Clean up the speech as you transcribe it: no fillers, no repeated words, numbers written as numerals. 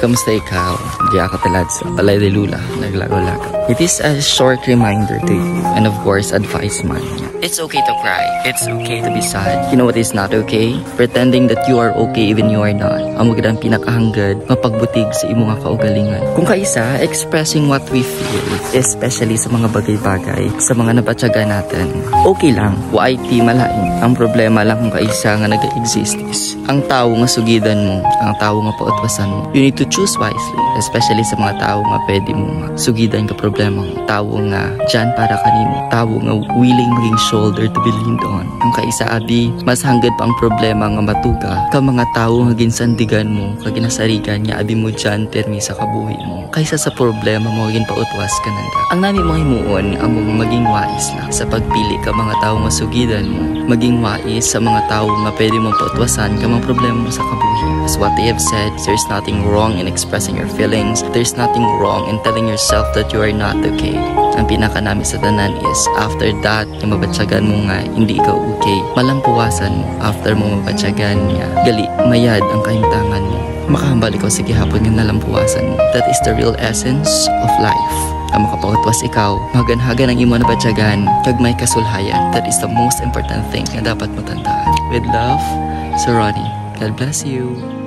kamusta ikaw? Di ako talad sa Balay de Lula, naglago-lago. It is a short reminder to you, and of course, advice man. It's okay to cry. It's okay to be sad. You know what is not okay? Pretending that you are okay even you are not. Ang magandang pinakahanggad, mapagbutig sa imong nga kaugalingan. Kung kaisa, expressing what we feel, especially sa mga bagay-bagay, sa mga nabatyaga natin. Okay lang, YT malain. Ang problema lang kung kaisa nga nag-exist is ang tao nga sugidan mo, ang tao nga pautwasan mo. You need to choose wisely, especially sa mga tao nga pwede mo sugidan ka problema mo. Tao nga dyan para kanimo. Tao nga willing maging shoulder to be leaned on. Ang kaisa abi, mas hanggad pa ang problema nga matuga ka mga tao nga ginsandigan mo, kaginasarigan nga abi mo dyan permi sa kabuhi mo. Kaysa sa problema mo, gin pautwas ka nanda. Ang nami mo himuon, ang maging wais lang sa pagpili ka mga tao nga sugidan mo. Maging wais sa mga tao nga pwede mong pautwasan ka mga problema mo sa kabuhi. As what they have said, there's nothing wrong in expressing your feelings. There's nothing wrong in telling yourself that you are not okay. Ang pinaka namin sa tanan is, after that, yung mabatsagan mo nga, hindi ikaw okay. Malampuwasan mo, after mo mabatsagan niya, gali, mayad ang kahimtangan mo. Makahambal ikaw sa gihapon yung nalampuwasan mo. That is the real essence of life. Ang makapagutwas ikaw, maganhagan ang imo na batyagan, kag may kasulhayan. That is the most important thing na dapat mo tandaan. With love, Sir Ronnie. God bless you.